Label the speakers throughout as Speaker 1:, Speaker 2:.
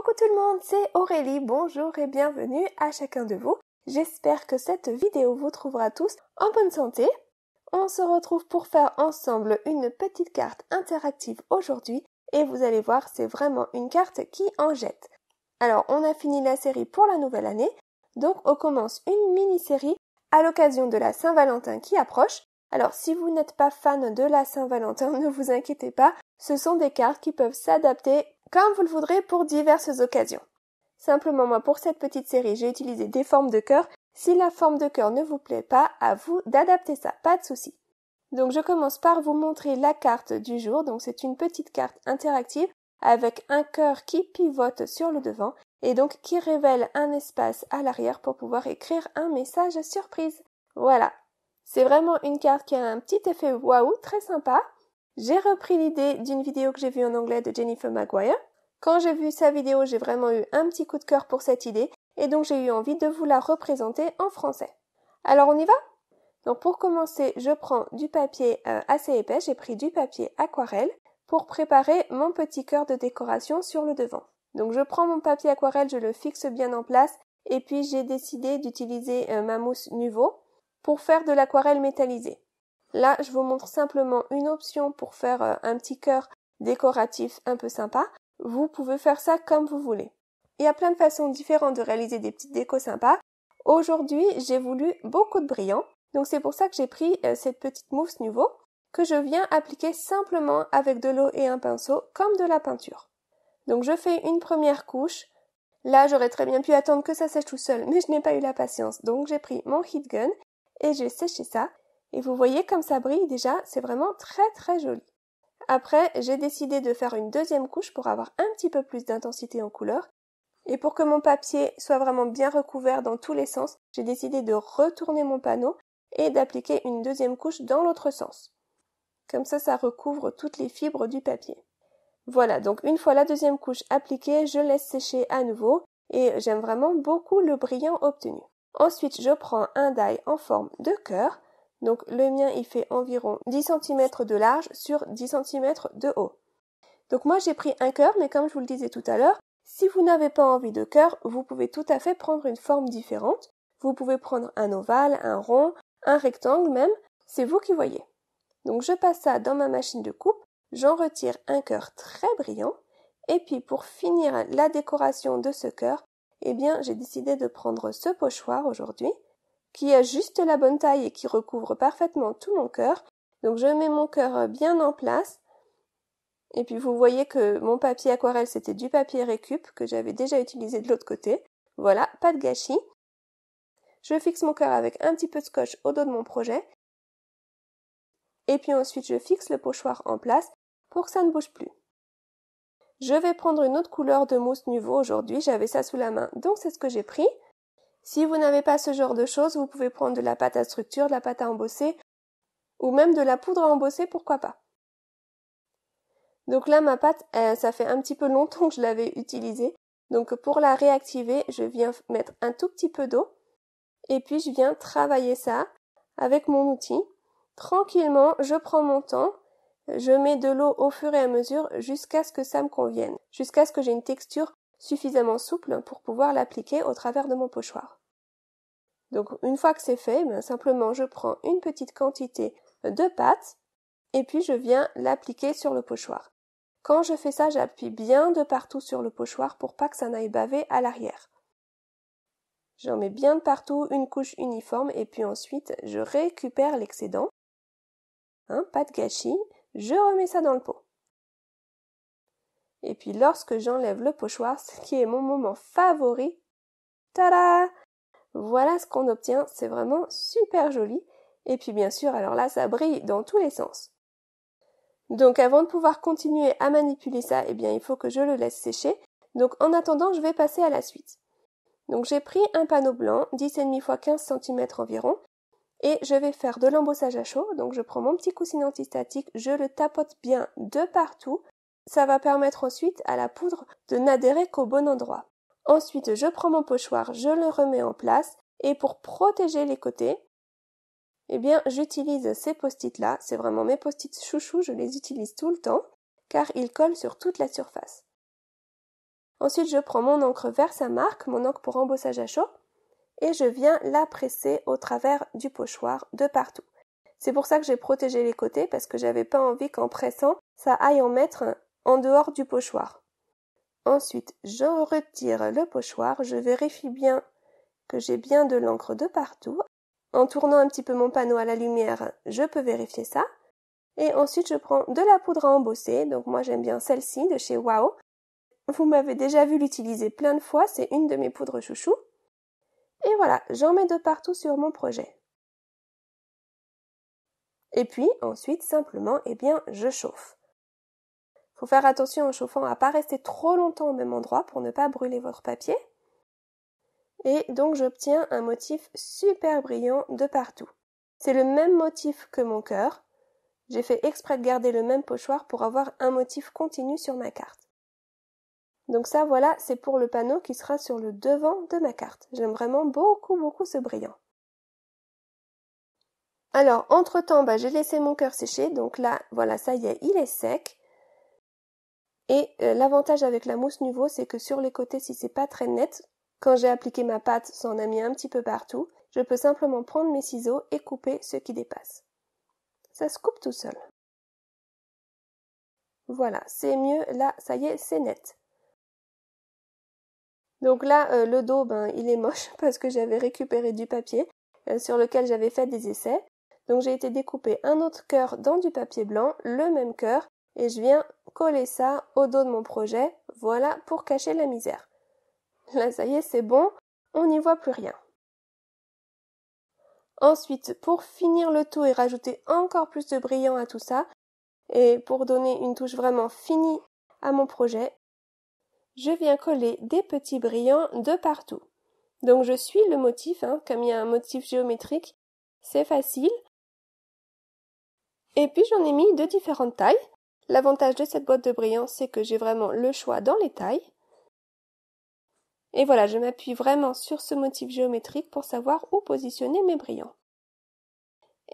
Speaker 1: Coucou tout le monde, c'est Aurélie, bonjour et bienvenue à chacun de vous. J'espère que cette vidéo vous trouvera tous en bonne santé. On se retrouve pour faire ensemble une petite carte interactive aujourd'hui et vous allez voir, c'est vraiment une carte qui en jette. Alors, on a fini la série pour la nouvelle année, donc on commence une mini-série à l'occasion de la Saint-Valentin qui approche. Alors, si vous n'êtes pas fan de la Saint-Valentin, ne vous inquiétez pas, ce sont des cartes qui peuvent s'adapter comme vous le voudrez pour diverses occasions. Simplement, moi, pour cette petite série, j'ai utilisé des formes de cœur. Si la forme de cœur ne vous plaît pas, à vous d'adapter ça, pas de souci. Donc, je commence par vous montrer la carte du jour. Donc, c'est une petite carte interactive avec un cœur qui pivote sur le devant et donc qui révèle un espace à l'arrière pour pouvoir écrire un message surprise. Voilà. C'est vraiment une carte qui a un petit effet waouh, très sympa. J'ai repris l'idée d'une vidéo que j'ai vue en anglais de Jennifer Maguire. Quand j'ai vu sa vidéo, j'ai vraiment eu un petit coup de cœur pour cette idée et donc j'ai eu envie de vous la représenter en français. Alors on y va ? Donc pour commencer, je prends du papier assez épais, j'ai pris du papier aquarelle pour préparer mon petit cœur de décoration sur le devant. Donc je prends mon papier aquarelle, je le fixe bien en place et puis j'ai décidé d'utiliser ma mousse Nuvo pour faire de l'aquarelle métallisée. Là, je vous montre simplement une option pour faire un petit cœur décoratif un peu sympa. Vous pouvez faire ça comme vous voulez. Il y a plein de façons différentes de réaliser des petites décos sympas. Aujourd'hui, j'ai voulu beaucoup de brillant. Donc c'est pour ça que j'ai pris cette petite mousse Nuvo que je viens appliquer simplement avec de l'eau et un pinceau comme de la peinture. Donc je fais une première couche. Là, j'aurais très bien pu attendre que ça sèche tout seul, mais je n'ai pas eu la patience. Donc j'ai pris mon heat gun et j'ai séché ça. Et vous voyez comme ça brille déjà, c'est vraiment très très joli. Après, j'ai décidé de faire une deuxième couche pour avoir un petit peu plus d'intensité en couleur. Et pour que mon papier soit vraiment bien recouvert dans tous les sens, j'ai décidé de retourner mon panneau et d'appliquer une deuxième couche dans l'autre sens. Comme ça recouvre toutes les fibres du papier. Voilà, donc une fois la deuxième couche appliquée, je laisse sécher à nouveau et j'aime vraiment beaucoup le brillant obtenu. Ensuite, je prends un die en forme de cœur. Donc le mien, il fait environ 10 cm de large sur 10 cm de haut. Donc moi, j'ai pris un cœur, mais comme je vous le disais tout à l'heure, si vous n'avez pas envie de cœur, vous pouvez tout à fait prendre une forme différente. Vous pouvez prendre un ovale, un rond, un rectangle même, c'est vous qui voyez. Donc je passe ça dans ma machine de coupe, j'en retire un cœur très brillant, et puis pour finir la décoration de ce cœur, eh bien j'ai décidé de prendre ce pochoir aujourd'hui, qui a juste la bonne taille et qui recouvre parfaitement tout mon cœur. Donc je mets mon cœur bien en place. Et puis vous voyez que mon papier aquarelle, c'était du papier récup que j'avais déjà utilisé de l'autre côté. Voilà, pas de gâchis. Je fixe mon cœur avec un petit peu de scotch au dos de mon projet. Et puis ensuite, je fixe le pochoir en place pour que ça ne bouge plus. Je vais prendre une autre couleur de mousse Nuvo aujourd'hui. J'avais ça sous la main, donc c'est ce que j'ai pris. Si vous n'avez pas ce genre de choses, vous pouvez prendre de la pâte à structure, de la pâte à embosser ou même de la poudre à embosser, pourquoi pas. Donc là, ma pâte, ça fait un petit peu longtemps que je l'avais utilisée. Donc pour la réactiver, je viens mettre un tout petit peu d'eau et puis je viens travailler ça avec mon outil. Tranquillement, je prends mon temps, je mets de l'eau au fur et à mesure jusqu'à ce que ça me convienne, jusqu'à ce que j'ai une texture suffisamment souple pour pouvoir l'appliquer au travers de mon pochoir. Donc une fois que c'est fait, simplement je prends une petite quantité de pâte et puis je viens l'appliquer sur le pochoir. Quand je fais ça, j'appuie bien de partout sur le pochoir pour pas que ça n'aille baver à l'arrière. J'en mets bien de partout, une couche uniforme et puis ensuite je récupère l'excédent. Pas de gâchis, je remets ça dans le pot. Et puis lorsque j'enlève le pochoir, ce qui est mon moment favori, tada! Voilà ce qu'on obtient, c'est vraiment super joli. Et puis bien sûr, alors là, ça brille dans tous les sens. Donc avant de pouvoir continuer à manipuler ça, eh bien il faut que je le laisse sécher. Donc en attendant, je vais passer à la suite. Donc j'ai pris un panneau blanc, 10,5 x 15 cm environ, et je vais faire de l'embossage à chaud. Donc je prends mon petit coussin antistatique, je le tapote bien de partout. Ça va permettre ensuite à la poudre de n'adhérer qu'au bon endroit. Ensuite, je prends mon pochoir, je le remets en place, et pour protéger les côtés, eh bien, j'utilise ces post-it là, c'est vraiment mes post-it chouchous, je les utilise tout le temps, car ils collent sur toute la surface. Ensuite, je prends mon encre Versa marque, mon encre pour embossage à chaud, et je viens la presser au travers du pochoir de partout. C'est pour ça que j'ai protégé les côtés, parce que j'avais pas envie qu'en pressant, ça aille en mettre en dehors du pochoir. Ensuite, je retire le pochoir, je vérifie bien que j'ai bien de l'encre de partout. En tournant un petit peu mon panneau à la lumière, je peux vérifier ça. Et ensuite, je prends de la poudre à embosser. Donc moi, j'aime bien celle-ci de chez Wow. Vous m'avez déjà vu l'utiliser plein de fois, c'est une de mes poudres chouchou. Et voilà, j'en mets de partout sur mon projet. Et puis, ensuite, simplement, je chauffe. Faut faire attention en chauffant à pas rester trop longtemps au même endroit pour ne pas brûler votre papier. Et donc, j'obtiens un motif super brillant de partout. C'est le même motif que mon cœur. J'ai fait exprès de garder le même pochoir pour avoir un motif continu sur ma carte. Donc ça, voilà, c'est pour le panneau qui sera sur le devant de ma carte. J'aime vraiment beaucoup ce brillant. Alors, entre-temps, j'ai laissé mon cœur sécher. Donc là, voilà, ça y est, il est sec. Et l'avantage avec la mousse Nuvo, c'est que sur les côtés, si c'est pas très net, quand j'ai appliqué ma pâte, ça en a mis un petit peu partout, je peux simplement prendre mes ciseaux et couper ce qui dépasse. Ça se coupe tout seul. Voilà, c'est mieux, là, ça y est, c'est net. Donc là, le dos, il est moche parce que j'avais récupéré du papier sur lequel j'avais fait des essais. Donc j'ai été découper un autre cœur dans du papier blanc, le même cœur, et je viens coller ça au dos de mon projet, voilà, pour cacher la misère. Là, ça y est, c'est bon, on n'y voit plus rien. Ensuite, pour finir le tout et rajouter encore plus de brillant à tout ça, et pour donner une touche vraiment finie à mon projet, je viens coller des petits brillants de partout. Donc je suis le motif, comme il y a un motif géométrique, c'est facile. Et puis j'en ai mis de différentes tailles. L'avantage de cette boîte de brillants, c'est que j'ai vraiment le choix dans les tailles. Et voilà, je m'appuie vraiment sur ce motif géométrique pour savoir où positionner mes brillants.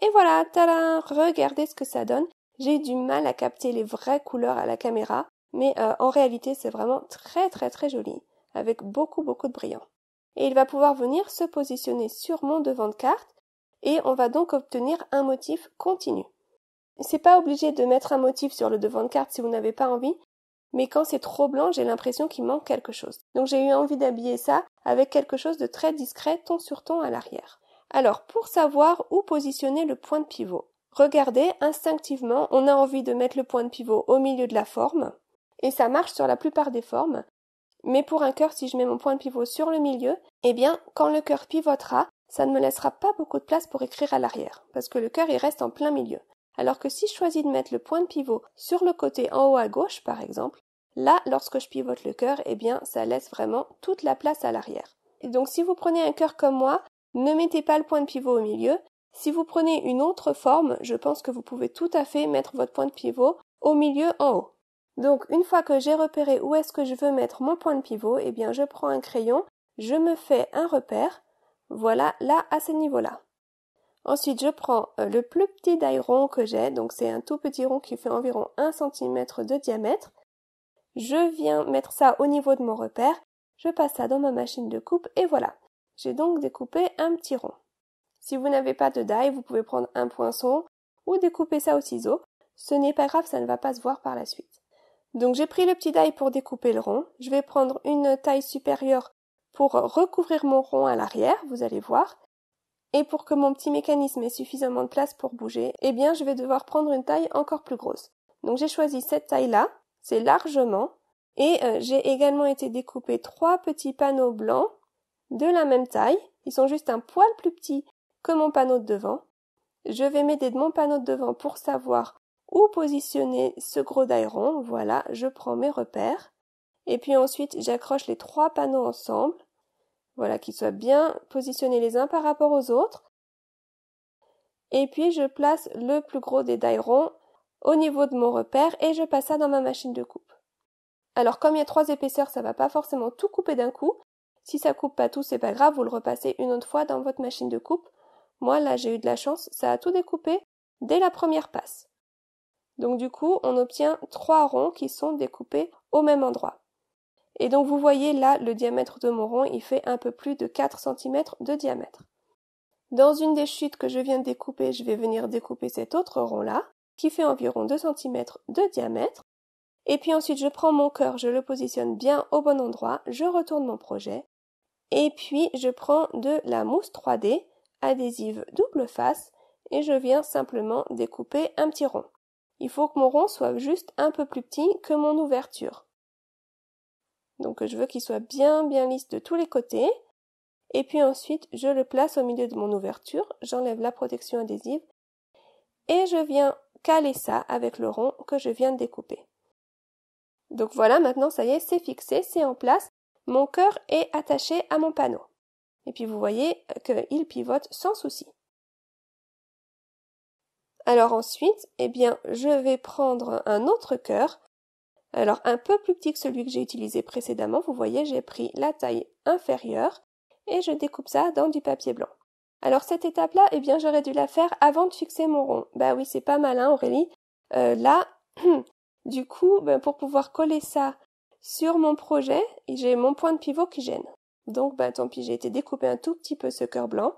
Speaker 1: Et voilà, tadam, regardez ce que ça donne. J'ai eu du mal à capter les vraies couleurs à la caméra, mais en réalité c'est vraiment très joli, avec beaucoup de brillants. Et il va pouvoir venir se positionner sur mon devant de carte, et on va donc obtenir un motif continu. C'est pas obligé de mettre un motif sur le devant de carte si vous n'avez pas envie, mais quand c'est trop blanc, j'ai l'impression qu'il manque quelque chose. Donc j'ai eu envie d'habiller ça avec quelque chose de très discret, ton sur ton à l'arrière. Alors, pour savoir où positionner le point de pivot, regardez, instinctivement, on a envie de mettre le point de pivot au milieu de la forme, et ça marche sur la plupart des formes, mais pour un cœur, si je mets mon point de pivot sur le milieu, quand le cœur pivotera, ça ne me laissera pas beaucoup de place pour écrire à l'arrière, parce que le cœur, il reste en plein milieu. Alors que si je choisis de mettre le point de pivot sur le côté en haut à gauche, par exemple, là, lorsque je pivote le cœur, ça laisse vraiment toute la place à l'arrière. Et donc, si vous prenez un cœur comme moi, ne mettez pas le point de pivot au milieu. Si vous prenez une autre forme, je pense que vous pouvez tout à fait mettre votre point de pivot au milieu en haut. Donc, une fois que j'ai repéré où est-ce que je veux mettre mon point de pivot, je prends un crayon, je me fais un repère, voilà, là, à ce niveau-là. Ensuite, je prends le plus petit die rond que j'ai, donc c'est un tout petit rond qui fait environ 1 cm de diamètre. Je viens mettre ça au niveau de mon repère, je passe ça dans ma machine de coupe et voilà. J'ai donc découpé un petit rond. Si vous n'avez pas de die, vous pouvez prendre un poinçon ou découper ça au ciseau. Ce n'est pas grave, ça ne va pas se voir par la suite. Donc j'ai pris le petit die pour découper le rond. Je vais prendre une taille supérieure pour recouvrir mon rond à l'arrière, vous allez voir. Et pour que mon petit mécanisme ait suffisamment de place pour bouger, je vais devoir prendre une taille encore plus grosse. Donc j'ai choisi cette taille-là, c'est largement, et j'ai également été découper 3 petits panneaux blancs de la même taille. Ils sont juste un poil plus petits que mon panneau de devant. Je vais m'aider de mon panneau de devant pour savoir où positionner ce gros die rond. Voilà, je prends mes repères. Et puis ensuite, j'accroche les 3 panneaux ensemble. Voilà, qu'ils soient bien positionnés les uns par rapport aux autres. Et puis je place le plus gros des die ronds au niveau de mon repère et je passe ça dans ma machine de coupe. Alors comme il y a 3 épaisseurs, ça va pas forcément tout couper d'un coup. Si ça coupe pas tout, c'est pas grave, vous le repassez une autre fois dans votre machine de coupe. Moi là j'ai eu de la chance, ça a tout découpé dès la première passe. Donc du coup, on obtient 3 ronds qui sont découpés au même endroit. Et donc vous voyez là, le diamètre de mon rond, il fait un peu plus de 4 cm de diamètre. Dans une des chutes que je viens de découper, je vais venir découper cet autre rond-là, qui fait environ 2 cm de diamètre. Et puis ensuite, je prends mon cœur, je le positionne bien au bon endroit, je retourne mon projet. Et puis, je prends de la mousse 3D, adhésive double face, et je viens simplement découper un petit rond. Il faut que mon rond soit juste un peu plus petit que mon ouverture. Donc je veux qu'il soit bien lisse de tous les côtés. Et puis ensuite, je le place au milieu de mon ouverture, j'enlève la protection adhésive et je viens caler ça avec le rond que je viens de découper. Donc voilà, maintenant ça y est, c'est fixé, c'est en place. Mon cœur est attaché à mon panneau. Et puis vous voyez qu'il pivote sans souci. Alors ensuite, eh bien, je vais prendre un autre cœur. Alors un peu plus petit que celui que j'ai utilisé précédemment. Vous voyez, j'ai pris la taille inférieure et je découpe ça dans du papier blanc. Alors cette étape-là, eh bien, j'aurais dû la faire avant de fixer mon rond. Bah oui, c'est pas malin, Aurélie. Là, du coup, pour pouvoir coller ça sur mon projet, j'ai mon point de pivot qui gêne. Donc, tant pis, j'ai été découper un tout petit peu ce cœur blanc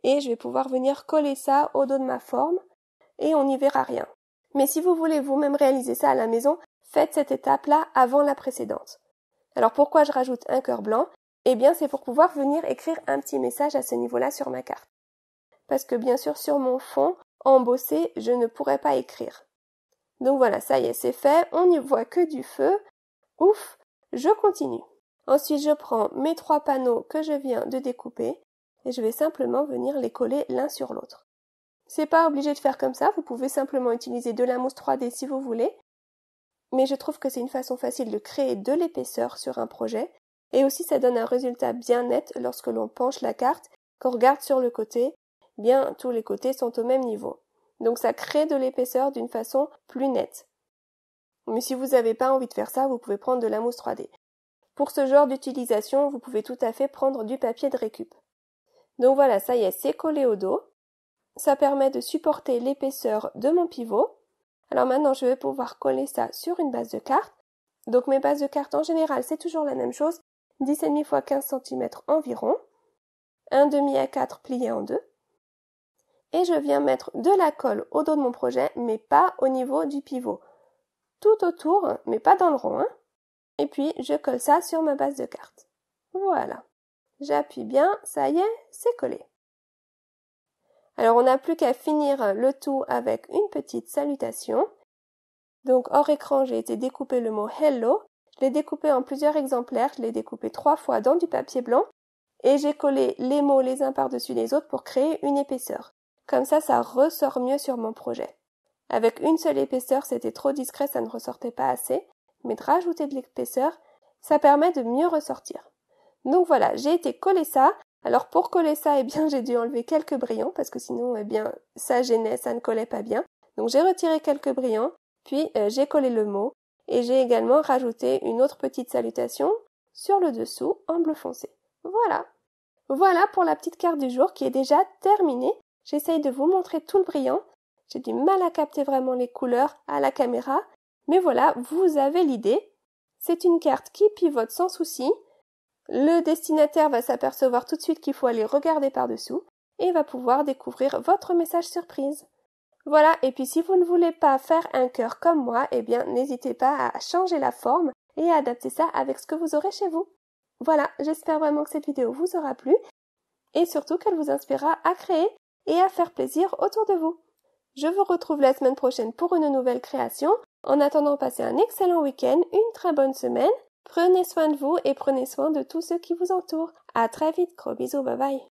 Speaker 1: et je vais pouvoir venir coller ça au dos de ma forme et on n'y verra rien. Mais si vous voulez vous-même réaliser ça à la maison, faites cette étape-là avant la précédente. Alors pourquoi je rajoute un cœur blanc? Eh bien, c'est pour pouvoir venir écrire un petit message à ce niveau-là sur ma carte. Parce que bien sûr, sur mon fond, embossé, je ne pourrais pas écrire. Donc voilà, ça y est, c'est fait, on n'y voit que du feu. Ouf, je continue. Ensuite, je prends mes 3 panneaux que je viens de découper et je vais simplement venir les coller l'un sur l'autre. C'est pas obligé de faire comme ça, vous pouvez simplement utiliser de la mousse 3D si vous voulez, mais je trouve que c'est une façon facile de créer de l'épaisseur sur un projet et aussi ça donne un résultat bien net lorsque l'on penche la carte, qu'on regarde sur le côté, bien tous les côtés sont au même niveau. Donc ça crée de l'épaisseur d'une façon plus nette. Mais si vous n'avez pas envie de faire ça, vous pouvez prendre de la mousse 3D. Pour ce genre d'utilisation, vous pouvez tout à fait prendre du papier de récup. Donc voilà, ça y est, c'est collé au dos. Ça permet de supporter l'épaisseur de mon pivot. Alors maintenant, je vais pouvoir coller ça sur une base de carte. Donc mes bases de carte, en général, c'est toujours la même chose. 10,5 x 15 cm environ. 1,5 à 4 plié en deux. Et je viens mettre de la colle au dos de mon projet, mais pas au niveau du pivot. Tout autour, mais pas dans le rond, hein. Et puis, je colle ça sur ma base de carte. Voilà. J'appuie bien, ça y est, c'est collé. Alors, on n'a plus qu'à finir le tout avec une petite salutation. Donc, hors écran, j'ai été découper le mot Hello. Je l'ai découpé en plusieurs exemplaires. Je l'ai découpé 3 fois dans du papier blanc. Et j'ai collé les mots les uns par-dessus les autres pour créer une épaisseur. Comme ça ressort mieux sur mon projet. Avec une seule épaisseur, c'était trop discret, ça ne ressortait pas assez. Mais de rajouter de l'épaisseur, ça permet de mieux ressortir. Donc voilà, j'ai été coller ça. Alors pour coller ça, eh bien, j'ai dû enlever quelques brillants parce que sinon, eh bien, ça gênait, ça ne collait pas bien. Donc j'ai retiré quelques brillants, puis j'ai collé le mot et j'ai également rajouté une autre petite salutation sur le dessous en bleu foncé. Voilà. Voilà pour la petite carte du jour qui est déjà terminée. J'essaye de vous montrer tout le brillant. J'ai du mal à capter vraiment les couleurs à la caméra. Mais voilà, vous avez l'idée. C'est une carte qui pivote sans souci. Le destinataire va s'apercevoir tout de suite qu'il faut aller regarder par-dessous et va pouvoir découvrir votre message surprise. Voilà, et puis si vous ne voulez pas faire un cœur comme moi, eh bien n'hésitez pas à changer la forme et à adapter ça avec ce que vous aurez chez vous. Voilà, j'espère vraiment que cette vidéo vous aura plu et surtout qu'elle vous inspirera à créer et à faire plaisir autour de vous. Je vous retrouve la semaine prochaine pour une nouvelle création. En attendant, passez un excellent week-end, une très bonne semaine. Prenez soin de vous et prenez soin de tous ceux qui vous entourent. À très vite, gros bisous, bye bye.